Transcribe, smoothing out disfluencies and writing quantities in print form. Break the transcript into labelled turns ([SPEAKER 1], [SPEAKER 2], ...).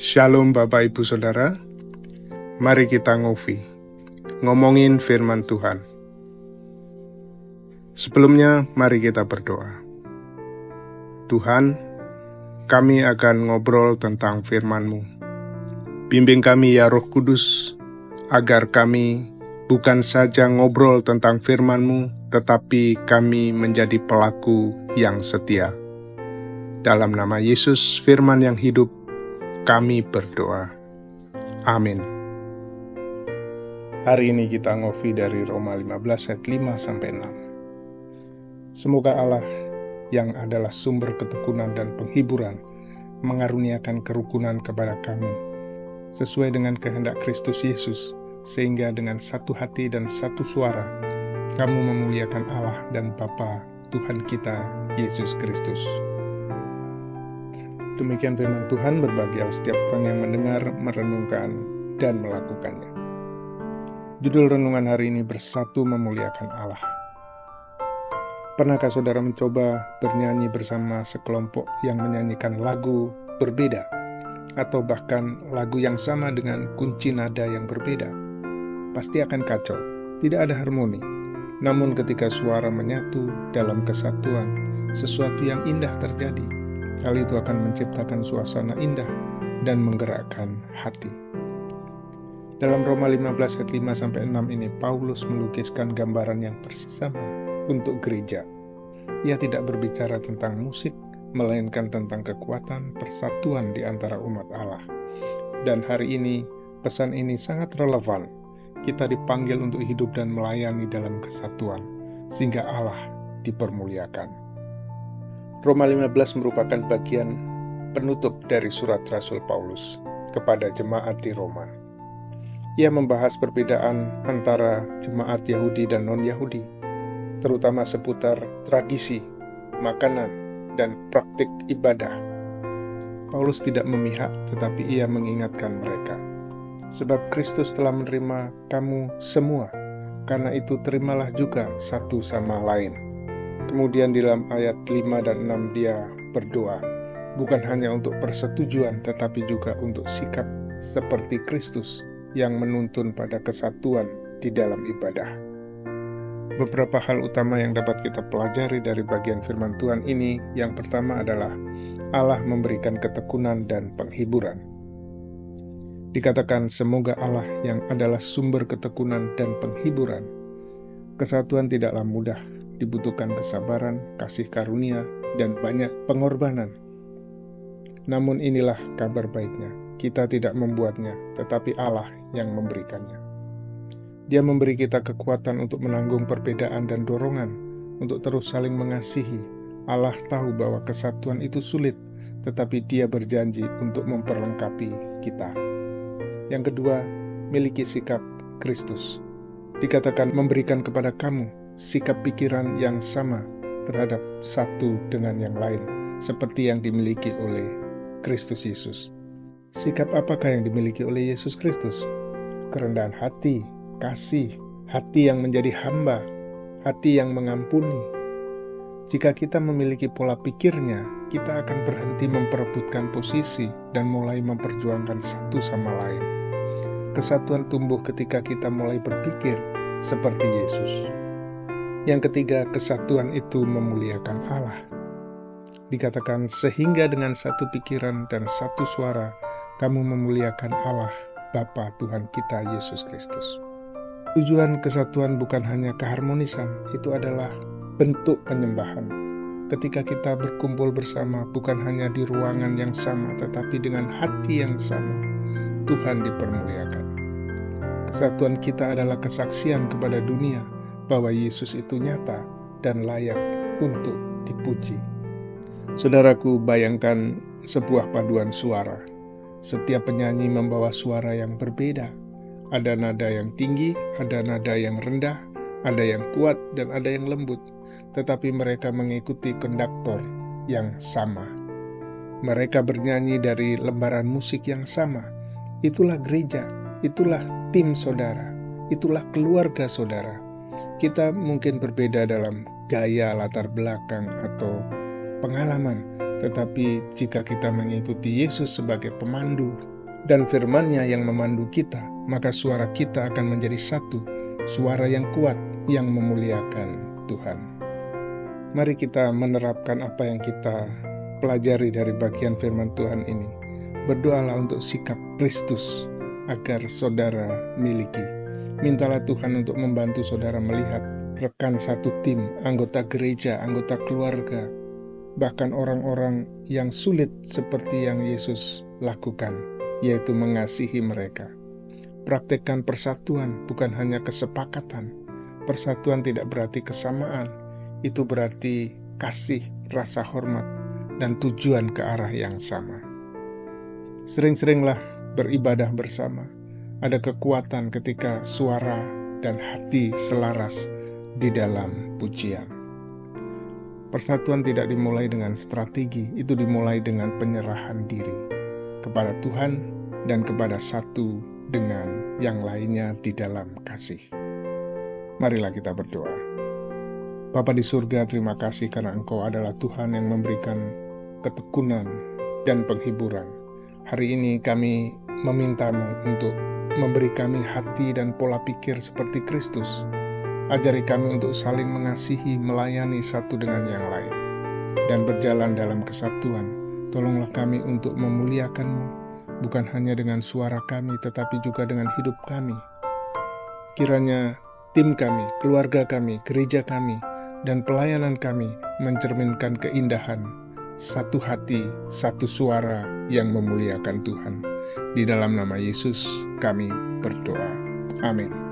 [SPEAKER 1] Shalom Bapak Ibu Saudara, mari kita ngomongin firman Tuhan. Sebelumnya mari kita berdoa. Tuhan, kami akan ngobrol tentang firman-Mu. Bimbing kami ya Roh Kudus, agar kami bukan saja ngobrol tentang firman-Mu, tetapi kami menjadi pelaku yang setia. Dalam nama Yesus, firman yang hidup, kami berdoa. Amin. Hari ini kita ngopi dari Roma 15 ayat 5-6. Semoga Allah yang adalah sumber ketekunan dan penghiburan mengaruniakan kerukunan kepada kamu, sesuai dengan kehendak Kristus Yesus, sehingga dengan satu hati dan satu suara, kamu memuliakan Allah dan Bapa Tuhan kita, Yesus Kristus. Demikian firman Tuhan berbagi setiap orang yang mendengar, merenungkan, dan melakukannya. Judul renungan hari ini, Bersatu Memuliakan Allah. Pernahkah saudara mencoba bernyanyi bersama sekelompok yang menyanyikan lagu berbeda, atau bahkan lagu yang sama dengan kunci nada yang berbeda? Pasti akan kacau, tidak ada harmoni. Namun ketika suara menyatu dalam kesatuan, sesuatu yang indah terjadi. Hal itu akan menciptakan suasana indah dan menggerakkan hati. Dalam Roma 15 ayat 5-6 ini, Paulus melukiskan gambaran yang persis sama untuk gereja. Ia tidak berbicara tentang musik, melainkan tentang kekuatan persatuan di antara umat Allah. Dan hari ini, pesan ini sangat relevan. Kita dipanggil untuk hidup dan melayani dalam kesatuan, sehingga Allah dipermuliakan. Roma 15 merupakan bagian penutup dari surat Rasul Paulus kepada jemaat di Roma. Ia membahas perbedaan antara jemaat Yahudi dan non-Yahudi, terutama seputar tradisi, makanan, dan praktik ibadah. Paulus tidak memihak, tetapi ia mengingatkan mereka. Sebab Kristus telah menerima kamu semua, karena itu terimalah juga satu sama lain. Kemudian di dalam ayat 5 dan 6 dia berdoa, bukan hanya untuk persetujuan, tetapi juga untuk sikap seperti Kristus yang menuntun pada kesatuan di dalam ibadah. Beberapa hal utama yang dapat kita pelajari dari bagian firman Tuhan ini, yang pertama adalah Allah memberikan ketekunan dan penghiburan. Dikatakan semoga Allah yang adalah sumber ketekunan dan penghiburan. Kesatuan tidaklah mudah, dibutuhkan kesabaran, kasih karunia, dan banyak pengorbanan. Namun inilah kabar baiknya, kita tidak membuatnya, tetapi Allah yang memberikannya. Dia memberi kita kekuatan untuk menanggung perbedaan dan dorongan, untuk terus saling mengasihi. Allah tahu bahwa kesatuan itu sulit, tetapi Dia berjanji untuk memperlengkapi kita. Yang kedua, miliki sikap Kristus. Dikatakan memberikan kepada kamu sikap pikiran yang sama terhadap satu dengan yang lain, seperti yang dimiliki oleh Kristus Yesus. Sikap apakah yang dimiliki oleh Yesus Kristus? Kerendahan hati, kasih, hati yang menjadi hamba, hati yang mengampuni. Jika kita memiliki pola pikirnya, kita akan berhenti memperebutkan posisi dan mulai memperjuangkan satu sama lain. Kesatuan tumbuh ketika kita mulai berpikir seperti Yesus. Yang ketiga, kesatuan itu memuliakan Allah. Dikatakan sehingga dengan satu pikiran dan satu suara, kamu memuliakan Allah, Bapa Tuhan kita Yesus Kristus. Tujuan kesatuan bukan hanya keharmonisan, itu adalah bentuk penyembahan. Ketika kita berkumpul bersama, bukan hanya di ruangan yang sama, tetapi dengan hati yang sama, Tuhan dipermuliakan. Kesatuan kita adalah kesaksian kepada dunia bahwa Yesus itu nyata dan layak untuk dipuji. Saudaraku, bayangkan sebuah paduan suara. Setiap penyanyi membawa suara yang berbeda. Ada nada yang tinggi, ada nada yang rendah, ada yang kuat, dan ada yang lembut. Tetapi mereka mengikuti konduktor yang sama. Mereka bernyanyi dari lembaran musik yang sama. Itulah gereja, itulah tim saudara, itulah keluarga saudara. Kita mungkin berbeda dalam gaya, latar belakang, atau pengalaman, tetapi jika kita mengikuti Yesus sebagai pemandu, dan firman-Nya yang memandu kita, maka suara kita akan menjadi satu, suara yang kuat yang memuliakan Tuhan. Mari kita menerapkan apa yang kita pelajari dari bagian firman Tuhan ini. Berdoalah untuk sikap Kristus agar saudara miliki. Mintalah Tuhan untuk membantu saudara melihat rekan satu tim, anggota gereja, anggota keluarga, bahkan orang-orang yang sulit seperti yang Yesus lakukan, yaitu mengasihi mereka. Praktekkan persatuan, bukan hanya kesepakatan. Persatuan tidak berarti kesamaan, itu berarti kasih, rasa hormat, dan tujuan ke arah yang sama. Sering-seringlah beribadah bersama. Ada kekuatan ketika suara dan hati selaras di dalam pujian. Persatuan tidak dimulai dengan strategi, itu dimulai dengan penyerahan diri kepada Tuhan dan kepada satu dengan yang lainnya di dalam kasih. Marilah kita berdoa. Bapa di surga, terima kasih karena Engkau adalah Tuhan yang memberikan ketekunan dan penghiburan. Hari ini kami meminta-Mu untuk memberi kami hati dan pola pikir seperti Kristus. Ajari kami untuk saling mengasihi, melayani satu dengan yang lain, dan berjalan dalam kesatuan. Tolonglah kami untuk memuliakan-Mu, bukan hanya dengan suara kami, tetapi juga dengan hidup kami. Kiranya tim kami, keluarga kami, gereja kami, dan pelayanan kami mencerminkan keindahan, satu hati, satu suara yang memuliakan Tuhan. Di dalam nama Yesus kami berdoa. Amin.